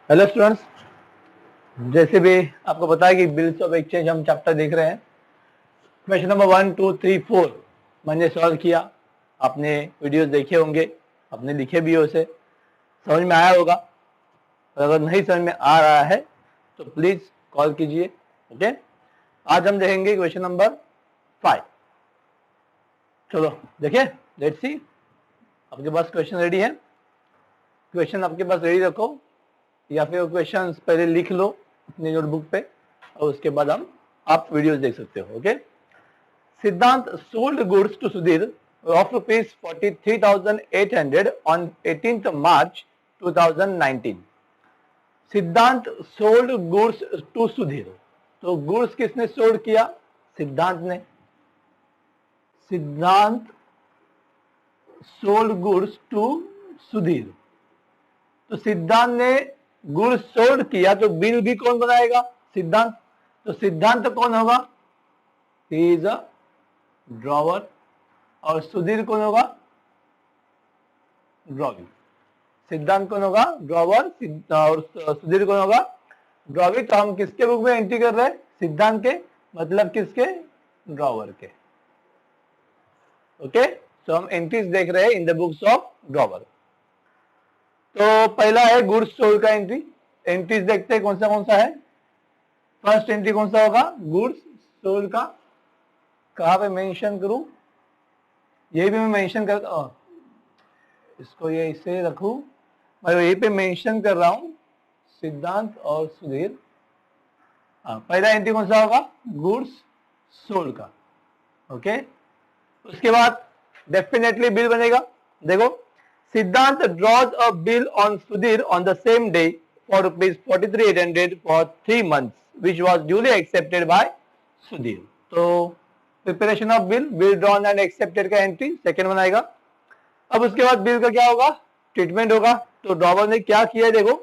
Hello students, जैसे भी आपको पता है कि बिल्स ऑफ एक्सचेंज हम चैप्टर देख रहे हैं। क्वेश्चन नंबर 1, 2, 3, 4 मैंने सॉल्व किया। आपने वीडियोस देखे होंगे, आपने लिखे भी हो, उसे समझ में आया होगा। और अगर नहीं समझ में आ रहा है तो प्लीज कॉल कीजिए। ओके, आज हम देखेंगे क्वेश्चन नंबर 5। चलो देखिए, लेट्स सी। आपके पास क्वेश्चन रेडी है? क्वेश्चन आपके पास रेडी रखो, या फिर क्वेश्चन पहले लिख लो अपनी नोटबुक पे, और उसके बाद आप वीडियोस देख सकते हो। ओके। सिद्धांत sold goods to Sudhir of rupees 43,800 on 18th March 2019. सिद्धांत sold goods to Sudhir, तो गुड्स किसने सोल्ड किया? सिद्धांत ने। सिद्धांत sold goods to सुधीर, तो सिद्धांत ने गुड्स सोल्ड किया, तो बिल भी कौन बनाएगा? सिद्धांत। तो सिद्धांत कौन होगा? He is a drawer. और सुधीर कौन होगा? ड्रॉवी। सिद्धांत कौन होगा? ड्रॉवर। और सुधीर कौन होगा? ड्रॉवी। तो हम किसके बुक में एंट्री कर रहे हैं? सिद्धांत के, मतलब किसके? ड्रॉवर के। ओके, तो हम एंट्रीज देख रहे हैं इन द बुक्स ऑफ ड्रॉवर। तो पहला है गुड्स सोल्ड का एंट्री। एंट्रीज देखते हैं कौन सा है। फर्स्ट एंट्री कौन सा होगा? गुड्स सोल्ड का। कहां पे मेंशन करूं? यही भी मैं मेंशन कर, इसको ये इसे रखूं, मैं यही पे मेंशन कर रहा हूं, सिद्धांत और सुधीर। पहला एंट्री कौन सा होगा? गुड्स सोल्ड का। ओके, उसके बाद डेफिनेटली बिल बनेगा। देखो, Siddhant draws a bill on Sudhir on the same day for rupees 43,800 for 3 months which was duly accepted by Sudhir. तो preparation of bill, bill drawn and accepted का एंट्री सेकेंड बनाएगा। अब उसके बाद बिल का क्या होगा? ट्रीटमेंट होगा। तो ड्रॉवर ने क्या किया? देखो,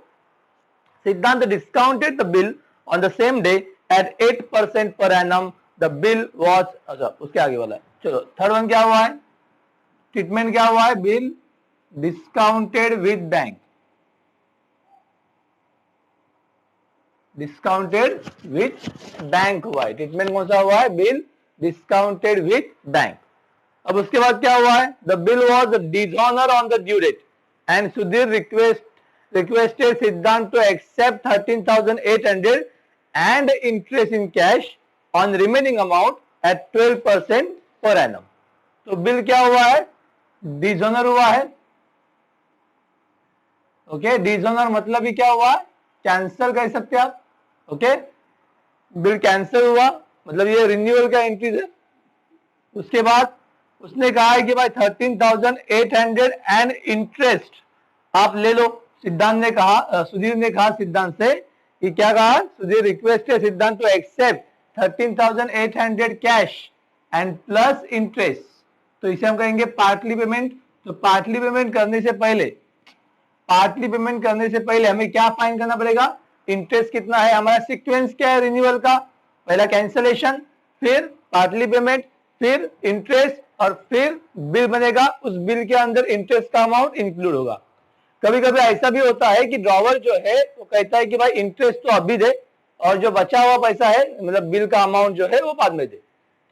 सिद्धांत discounted the bill on the same day at 8% per annum. The bill was, अच्छा उसके आगे वाला है। चलो थर्ड वन क्या हुआ है? ट्रीटमेंट क्या हुआ है? Bill discounted with bank. Discounted with bank हुआ है। ट्रीटमेंट कौन सा हुआ है? Bill discounted with bank. अब उसके बाद क्या हुआ है? The bill was dishonour on the due date and Sudhir requested Siddhant to accept 13,800 and interest in cash on remaining amount at 12% per annum. तो बिल क्या हुआ है? डिसऑनर हुआ है। ओके, डिसऑनर मतलब ही क्या हुआ? कैंसल कह सकते आप। ओके, बिल कैंसिल हुआ, मतलब ये रिन्यूअल का एंट्रीज है। उसके बाद उसने कहा है कि भाई 13,800 एंड इंटरेस्ट आप ले लो। सिद्धांत ने कहा, सुधीर ने कहा सिद्धांत से कि क्या कहा? Sudhir requested Siddhant to accept 13,800 cash and plus interest. तो इसे हम कहेंगे पार्टली पेमेंट। तो पार्टली पेमेंट करने से पहले हमें क्या फाइंड करना पड़ेगा? इंटरेस्ट कितना है। हमारा सीक्वेंस क्या है रिन्यूअल का? पहला कैंसलेशन, फिर पार्टली पेमेंट, फिर इंटरेस्ट, और फिर बिल बनेगा। उस बिल के अंदर इंटरेस्ट का अमाउंट इंक्लूड होगा। कभी कभी ऐसा भी होता है कि ड्रॉवर जो है वो कहता है कि भाई इंटरेस्ट तो अभी दे, और जो बचा हुआ पैसा है, मतलब बिल का अमाउंट जो है वो बाद में दे।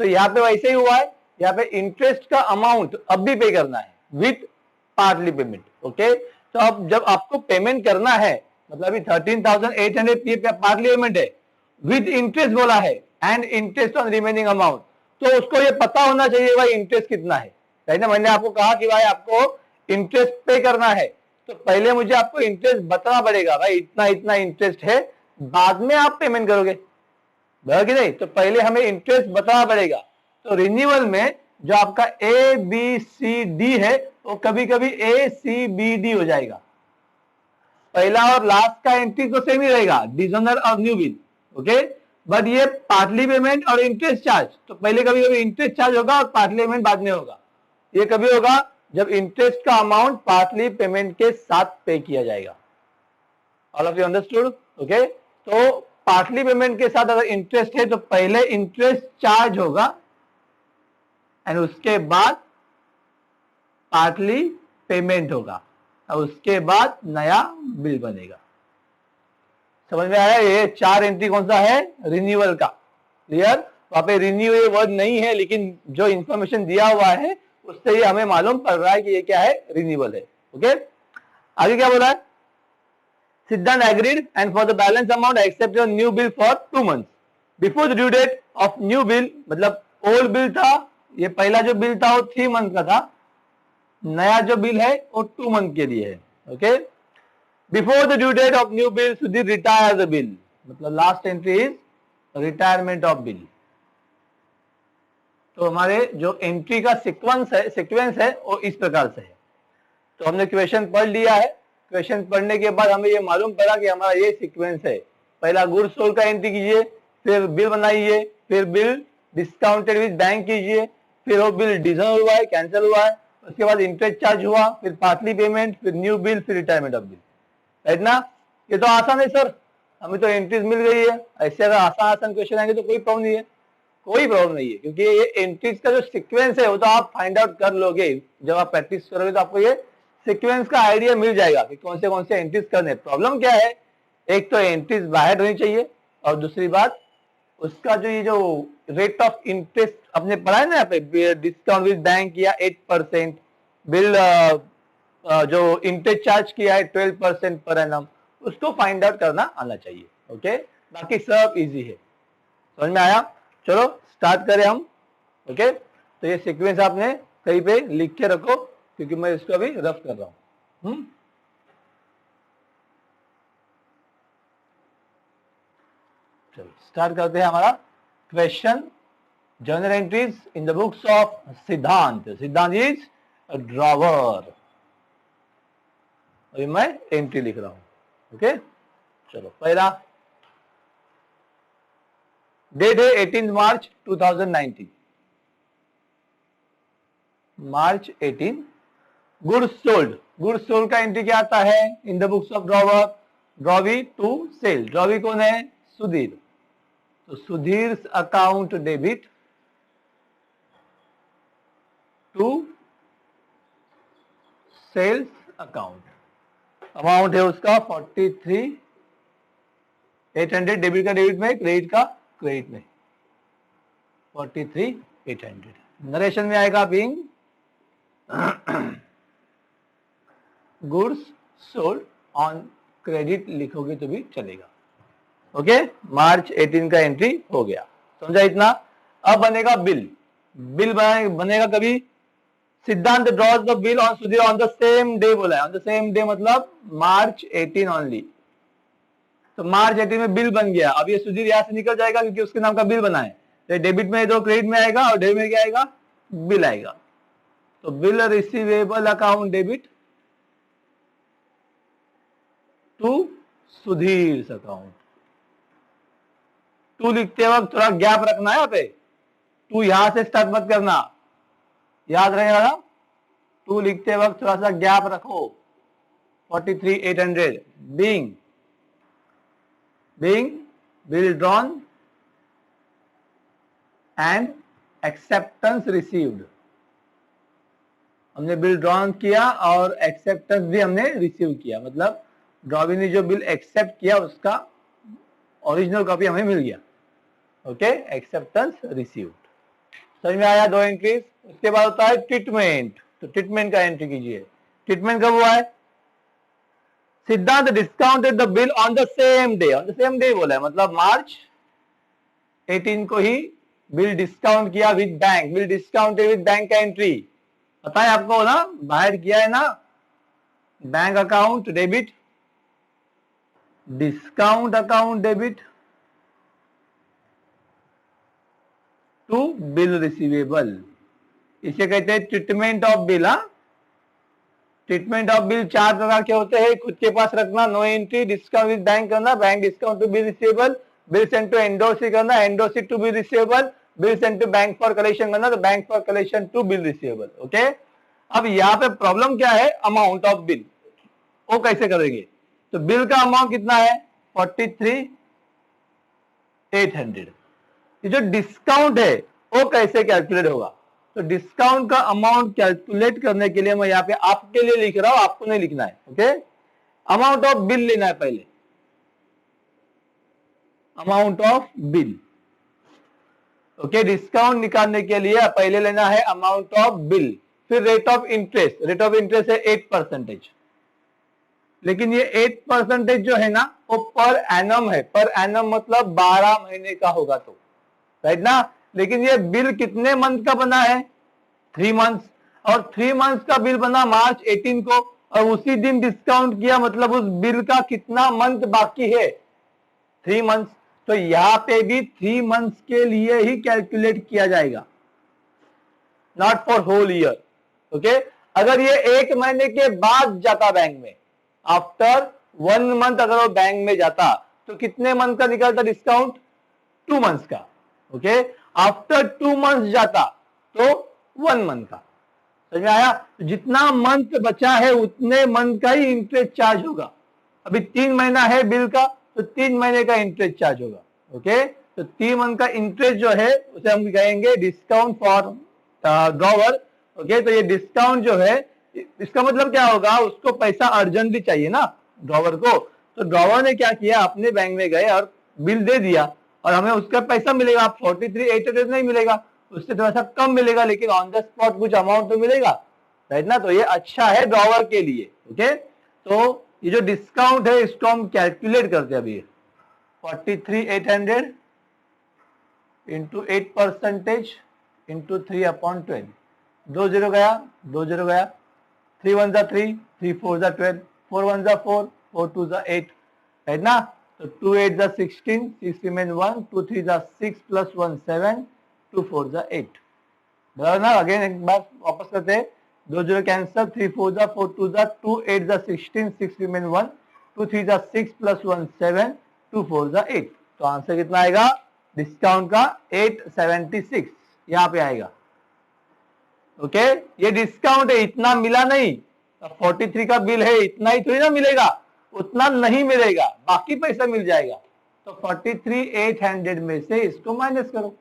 तो यहाँ पे वैसे ही हुआ है। यहाँ पे इंटरेस्ट का अमाउंट अब भी पे करना है विथ पार्टली पेमेंट। ओके, तो अब जब आपको पेमेंट करना है, मतलब अभी 13,800 पार्टली पेमेंट है, विद इंटरेस्ट बोला है, and interest on remaining amount, तो उसको ये पता होना चाहिए भाई इंटरेस्ट कितना है। ना मैंने आपको कहा कि भाई आपको इंटरेस्ट पे करना है, तो पहले मुझे आपको इंटरेस्ट बताना पड़ेगा, भाई इतना इतना इंटरेस्ट है, बाद में आप पेमेंट करोगे, बराबर कि नहीं? तो पहले हमें इंटरेस्ट बताना पड़ेगा। तो रिन्यूअल में जो आपका ए बी सी डी है, वो कभी कभी ए सी बी डी हो जाएगा। पहला और लास्ट का एंट्री तो सेम ही रहेगा, डिसऑनर और न्यू बिल। ओके, बट ये पार्टली पेमेंट और इंटरेस्ट चार्ज, तो पहले कभी कभी इंटरेस्ट चार्ज होगा और पार्टली पेमेंट बाद में होगा। ये कभी होगा जब इंटरेस्ट का अमाउंट पार्टली पेमेंट के साथ पे किया जाएगा। All of you understood? Okay, तो पार्टली पेमेंट के साथ अगर इंटरेस्ट है तो पहले इंटरेस्ट चार्ज होगा एंड उसके बाद पार्टली पेमेंट होगा, और उसके बाद नया बिल बनेगा। समझ में आया? ये 4 एंट्री कौन सा है? रिन्यूअल का। क्लियर? वहां पे रिन्यू ये वर्ड नहीं है, लेकिन जो इंफॉर्मेशन दिया हुआ है उससे ये हमें मालूम पड़ रहा है कि ये क्या है? रिन्यूअल है। ओके, आगे क्या बोला है? Siddharth agreed and for the balance amount accepted a new bill for 2 months. Before the due date of new bill, मतलब ओल्ड बिल था, ये पहला जो बिल था वो 3 मंथ का था, नया जो बिल है वो 2 मंथ के लिए है। Okay, before the due date of new bill Sudhir retire the bill, मतलब last entry is retirement of bill. तो हमारे जो एंट्री का सीक्वेंस है वो इस प्रकार से है। तो हमने क्वेश्चन पढ़ लिया है। क्वेश्चन पढ़ने के बाद हमें ये मालूम पड़ा कि हमारा ये सीक्वेंस है। पहला गुड्स सोल्ड का एंट्री कीजिए, फिर बिल बनाइए, फिर बिल डिस्काउंटेड विद बैंक कीजिए, फिर वो बिल डिसऑनर हुआ है, कैंसिल हुआ है, उसके बाद इंटरेस्ट चार्ज हुआ, फिर पार्टली पेमेंट, फिर न्यू बिल, फिर रिटायरमेंट ऑफ बिल। राइट ना? ये तो आसान है सर, हमें तो एंट्रीज मिल गई है। ऐसे अगर आसान क्वेश्चन आएंगे तो कोई प्रॉब्लम नहीं है, कोई प्रॉब्लम नहीं है, क्योंकि ये एंट्रीज का जो सीक्वेंस है वो तो आप फाइंड आउट कर लोगे। जब आप प्रैक्टिस करोगे तो आपको ये सीक्वेंस का आइडिया मिल जाएगा कि कौन से एंट्रीज करने। प्रॉब्लम क्या है? एक तो एंट्रीज बाहर होनी चाहिए, और दूसरी बात उसका जो ये जो रेट ऑफ इंटरेस्ट अपने पढ़ा है ना यहाँ पे, डिस्काउंट विद बैंक किया 8%, बिल जो इंटरेस्ट चार्ज किया है 12% पर एनम, उसको फाइंड आउट करना आना चाहिए। ओके, बाकी सब इजी है। समझ में आया? चलो स्टार्ट करें हम। ओके, तो ये सीक्वेंस आपने कहीं पे लिख के रखो, क्योंकि मैं इसको अभी रफ कर रहा हूं। चलो स्टार्ट करते हैं हमारा question. Journal entries in the books of सिद्धांत। सिद्धांत इज अ ड्रॉवर। अभी मैं एंट्री लिख रहा हूं। ओके, चलो पहला डेट है 18 March 2019, March 18। Goods sold, goods sold का एंट्री क्या आता है in the books of drawer? Drawee to sale. Drawee कौन है? सुधीर। तो Sudhir account debit to sales account. Amount है उसका 43,800। डेबिट का डेबिट में, क्रेडिट का क्रेडिट में, 43,800। नरेशन में आएगा being goods sold on credit लिखोगे तो भी चलेगा। ओके, मार्च 18 का एंट्री हो गया। समझा इतना? अब बनेगा बिल। बिल बनेगा कभी? सिद्धांत drawers the bill on Sudhir on the same day बोला है। ऑन द सेम डे मतलब मार्च 18 ओनली। तो मार्च 18 में बिल बन गया। अब ये सुधीर यहां से निकल जाएगा क्योंकि उसके नाम का बिल बना है। तो डेबिट में तो क्रेडिट में आएगा, और डेबिट में क्या आएगा? बिल आएगा। तो bill receivable account debit to Sudhir account. To लिखते वक्त थोड़ा गैप रखना है यहाँ पे। टू यहां से स्टार्ट मत करना, याद रहेगा ना? टू लिखते वक्त थोड़ा सा गैप रखो। 43,800 being bill drawn and acceptance received. हमने बिल ड्रॉन किया और एक्सेप्टेंस भी हमने रिसीव किया, मतलब ड्रॉवी ने जो बिल एक्सेप्ट किया उसका ओरिजिनल कॉपी हमें मिल गया। Okay, acceptance received. समझ में आया? 2 एंट्रीज। उसके बाद होता है ट्रीटमेंट। तो ट्रीटमेंट का एंट्री कीजिए। ट्रीटमेंट कब हुआ है? Siddhant discounted the bill on the same day. On the same day बोला है, मतलब मार्च 18 को ही बिल डिस्काउंट किया with bank. Bill discounted with bank का एंट्री पता है आपको ना? बाहर किया है ना? Bank account debit, discount account debit to bill receivable. इसे कहते हैं treatment of bill. Treatment of bill 4 प्रकार के होते हैं। खुद के पास रखना, no entry, discount with bank करना, bank discount to bill receivable, bill send to endorsee करना, endorsee to bill receivable, bill send to bank for collection करना, तो bank for collection to bill receivable. Okay, अब यहाँ पे problem क्या है? Amount of bill. वो कैसे करेंगे? तो बिल का अमाउंट कितना है? 43,800। ये जो डिस्काउंट है वो कैसे कैलकुलेट होगा? तो डिस्काउंट का अमाउंट कैलकुलेट करने के लिए मैं यहाँ पे आपके लिए लिख रहा हूं, आपको नहीं लिखना है। ओके, अमाउंट ऑफ बिल लेना है पहले। Amount of bill. Okay, discount निकालने के लिए पहले लेना है अमाउंट ऑफ बिल, फिर rate of interest. Rate of interest है 8%, लेकिन ये 8% जो है ना वो पर एनम है। पर एनम मतलब 12 महीने का होगा तो, राइट ना। लेकिन ये बिल कितने मंथ का बना है? 3 मंथ्स। और 3 मंथ्स का बिल बना मार्च 18 को, और उसी दिन डिस्काउंट किया, मतलब उस बिल का कितना मंथ बाकी है? 3 मंथ्स। तो यहां पे भी 3 मंथ्स के लिए ही कैलकुलेट किया जाएगा, not for whole year. Okay, अगर ये 1 महीने के बाद जाता बैंक में, आफ्टर 1 मंथ अगर वो बैंक में जाता, तो कितने मंथ का निकलता डिस्काउंट? 2 मंथ्स का। ओके, आफ्टर 2 मंथ्स जाता तो 1 मंथ का। समझ में आया? जितना मंथ बचा है उतने मंथ का ही इंटरेस्ट चार्ज होगा। अभी 3 महीना है बिल का, तो 3 महीने का इंटरेस्ट चार्ज होगा। ओके, तो 3 मंथ का इंटरेस्ट जो है उसे हम कहेंगे डिस्काउंट फॉर ड्रॉवर। ओके, तो ये डिस्काउंट जो है, इसका मतलब क्या होगा? उसको पैसा अर्जेंटली चाहिए ना ड्रॉवर को। तो ड्रॉवर ने क्या किया, अपने बैंक में गए और बिल दे दिया, और हमें उसका पैसा मिलेगा। 43,800 नहीं मिलेगा, उससे थोड़ा सा कम मिलेगा, लेकिन ऑन द स्पॉट कुछ अमाउंट तो मिलेगा, राइट ना। तो ये अच्छा है ड्रॉवर के लिए। ओके, तो ये जो डिस्काउंट है इसको हम कैलकुलेट करते हैं अभी। 43,800 इंटू 8% इंटू 3/12। 2 0 गया, 2 0 गया, 3 1 जा 3, 3 4 जा 12, 4 1 जा 4, 4 2 जा 8, राइट ना। तो 2 8 जा 16, 6 रिमेन 1, 2 3 जा 6 प्लस 1 7, 2 4 जा 8। बराबर ना। अगेन एक बार वापस करते हैं। 2 0 कैंसल, 3 4 जा 4 2 जा 2 8 जा 16, 6 रिमेन 1, 2 3 जा 6 प्लस 1 7, 2 4 जा 8। तो आंसर कितना आएगा डिस्काउंट का? 876 यहां पे आएगा। ओके, ये डिस्काउंट है, इतना मिला नहीं। 43 का बिल है, इतना ही थोड़ी ना मिलेगा, उतना नहीं मिलेगा, बाकी पैसा मिल जाएगा। तो 43,800 में से इसको माइनस करो।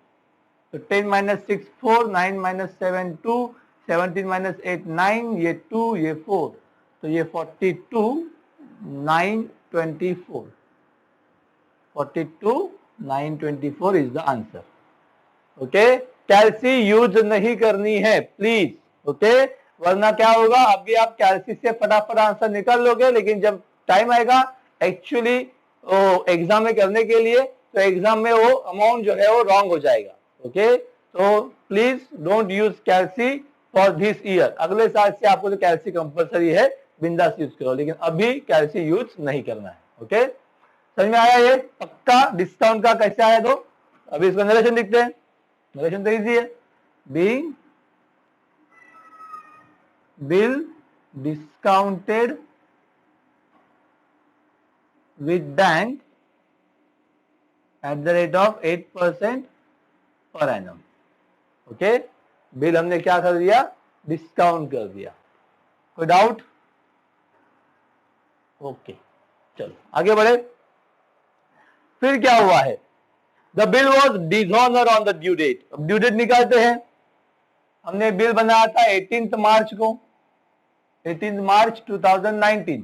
तो 10 माइनस 6 4, 9 माइनस 7 2, 17 माइनस 8 9, ये 2 ये 4, तो ये 42,924। 42,924 is the answer. Okay, calci use नहीं करनी है प्लीज। ओके, वरना क्या होगा, अभी आप कैलसी से फटाफट आंसर निकाल लोगे, लेकिन जब टाइम आएगा एक्चुअली एग्जाम में करने के लिए, तो एग्जाम में वो अमाउंट जो है वो रॉन्ग हो जाएगा। ओके, तो please don't use calci for this year. अगले साल से आपको तो कैलसी कंपलसरी है, बिंदास यूज करो, लेकिन अभी कैलसी यूज नहीं करना है। ओके, समझ में आया? ये पक्का डिस्काउंट का कैसे आया? तो अभी इसका नरेशन लिखते हैं। नरेशन तो इजी है। Being bill discounted with bank at the rate of 8% per annum. Okay, bill हमने क्या कर दिया? डिस्काउंट कर दिया। कोई डाउट? ओके, चलो आगे बढ़े। फिर क्या हुआ है? The bill was dishonour on the due date. अब ड्यू डेट निकालते हैं। हमने बिल बनाया था 18 मार्च को, 18 मार्च 2019।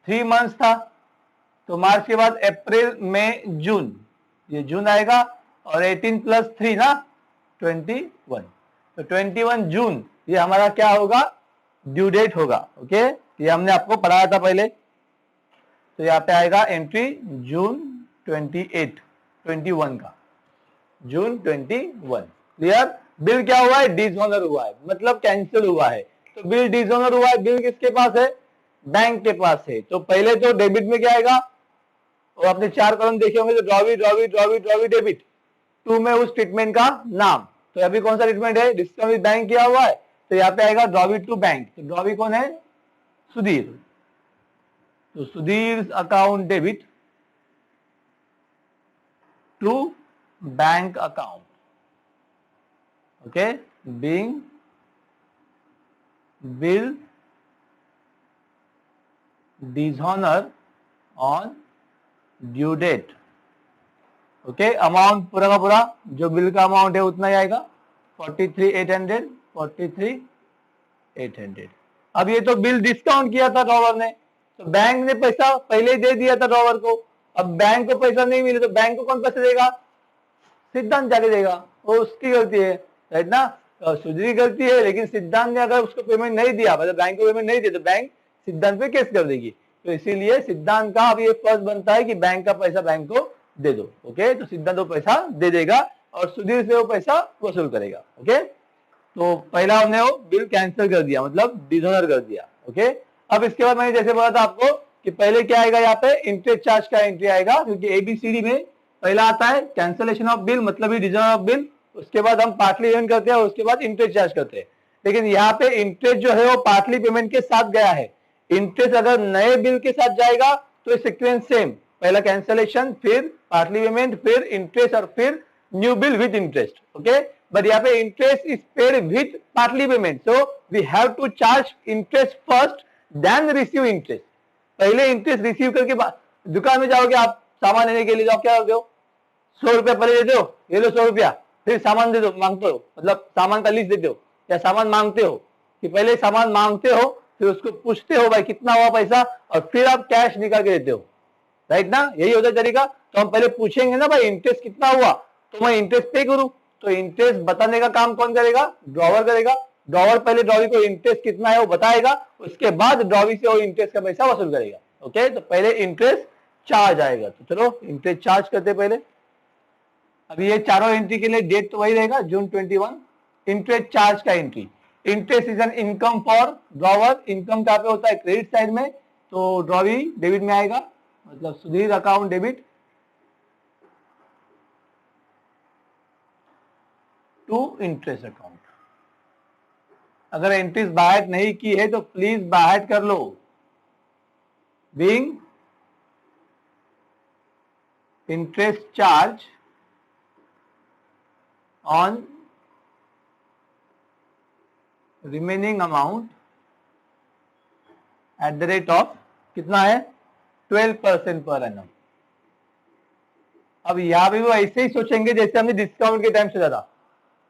3 मंथ्स था, तो मार्च के बाद अप्रैल मई जून, ये जून आएगा, और 18 प्लस 3 ना 21। तो 21 जून ये हमारा क्या होगा? ड्यू डेट होगा। ओके, ये हमने आपको पढ़ाया था पहले। तो यहाँ पे आएगा एंट्री जून 21 का, जून 21। क्लियर? बिल क्या हुआ है? डिसऑनर हुआ है, मतलब कैंसिल हुआ है। तो बिल डिसऑनर हुआ है, बिल किसके पास है? बैंक के पास है। तो पहले तो डेबिट में क्या आएगा? और आपने 4 कॉलम देखे होंगे, तो drawee drawee drawee drawee debit. 2 में उस ट्रीटमेंट का नाम। तो अभी कौन सा ट्रीटमेंट है? डिस्काउंट बैंक किया हुआ है, तो यहाँ पे आएगा ड्रॉवी टू बैंक। तो ड्रॉवी कौन है? सुधीर। तो Sudhir account debit to bank account. Okay, being bill dishonour on due date. Okay, amount पूरा का पूरा जो बिल का अमाउंट है उतना ही आएगा, 43,800, 43,800। अब ये तो बिल डिस्काउंट किया था ड्रॉवर ने, तो बैंक ने पैसा पहले ही दे दिया था ड्रॉवर को, अब बैंक को पैसा नहीं मिले तो बैंक को कौन पैसे देगा? सिद्धांत जाके देगा, वो उसकी गलती है, राइट ना? सुधीर की गलती है, लेकिन सिद्धांत ने अगर उसको पेमेंट नहीं दिया, मतलब बैंक को पेमेंट नहीं दिया, तो बैंक सिद्धांत पे केस कर देगी। तो इसीलिए सिद्धांत का अब ये फर्ज बनता है कि बैंक का पैसा बैंक को दे दो। ओके, तो सिद्धांत वो पैसा दे देगा और सुधीर से वो पैसा वसूल करेगा। ओके, तो पहला हमने वो बिल कैंसिल कर दिया, मतलब डिसऑनर कर दिया। ओके, अब इसके बाद मैंने जैसे बोला था आपको कि पहले क्या आएगा, यहाँ पे इंटरेस्ट चार्ज का एंट्री आएगा, क्योंकि एबीसीडी में पहला आता है कैंसिलेशन ऑफ बिल, मतलब डिसऑनर ऑफ बिल, उसके बाद हम पार्टली पेमेंट करते हैं और उसके बाद इंटरेस्ट चार्ज करते हैं। लेकिन यहाँ पे इंटरेस्ट जो है वो पार्टली पेमेंट के साथ गया है। इंटरेस्ट अगर नए बिल के साथ जाएगा तो सीक्वेंस सेम, पहला कैंसिलेशन, फिर पार्टली पेमेंट, फिर इंटरेस्ट और फिर new bill with interest. Okay, but यहाँ पे interest is paid with partly payment, so we have to charge interest first then receive interest. पहले इंटरेस्ट रिसीव करके दुकान में जाओगे आप सामान लेने के लिए, आप क्या करते हो? 100 रुपया पहले देते हो, ये लो 100 रुपया, फिर सामान दे दो, मांगते हो, मतलब सामान का लिस्ट देते हो या सामान मांगते हो, कि पहले सामान मांगते हो, फिर उसको पूछते हो भाई कितना हुआ पैसा, और फिर आप कैश निकाल के देते हो, राइट ना? यही होता है तरीका। तो हम पहले पूछेंगे ना भाई इंटरेस्ट कितना हुआ, तो मैं इंटरेस्ट पे करूं, तो इंटरेस्ट बताने का काम कौन करेगा? ड्रॉवर करेगा। ड्रॉवर पहले ड्रॉवी को इंटरेस्ट कितना है वो बताएगा, उसके बाद ड्रॉवी से वो इंटरेस्ट का पैसा वसूल करेगा। ओके, तो पहले इंटरेस्ट चार्ज आएगा, तो चलो इंटरेस्ट चार्ज करते पहले। अभी ये चारों एंट्री के लिए डेट तो वही रहेगा, जून 21। इंटरेस्ट चार्ज का entry, interest is an income for drawer. Income कहाँ पे होता है? क्रेडिट साइड में, तो ड्रॉवी डेबिट में आएगा, मतलब Sudhir account debit to interest account. अगर एंट्रीज बाहर नहीं की है तो प्लीज बाहर कर लो। Being interest charge on remaining amount at the rate of कितना है? 12% पर एनम। अब यहां भी वो ऐसे ही सोचेंगे जैसे हमने डिस्काउंट के टाइम सोचा था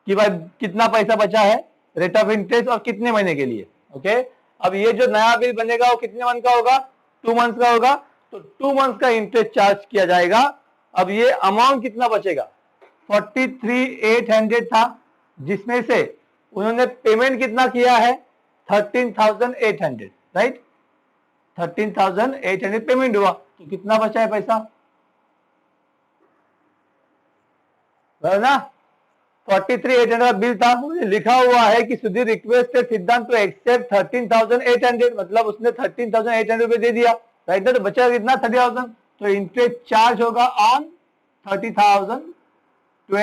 कि भाई कितना पैसा बचा है, रेट ऑफ इंटरेस्ट और कितने महीने के लिए। ओके, अब ये जो नया बिल बनेगा वो कितने मंथ का होगा? 2 मंथ का होगा, तो 2 मंथ का इंटरेस्ट चार्ज किया जाएगा। अब ये अमाउंट कितना बचेगा? 43,800 था, जिसमें से उन्होंने पेमेंट कितना किया है? 13,800, राइट? 13,800 पेमेंट हुआ, तो कितना बचा है पैसा? ना 43,800 का बिल था, लिखा हुआ है कि Sudhir requested Siddhant to accept 13,800, मतलब उसने 13,800 रुपए दे दिया, राइट ना? तो बचा कितना? 30,000। तो इंटरेस्ट चार्ज होगा ऑन 30,000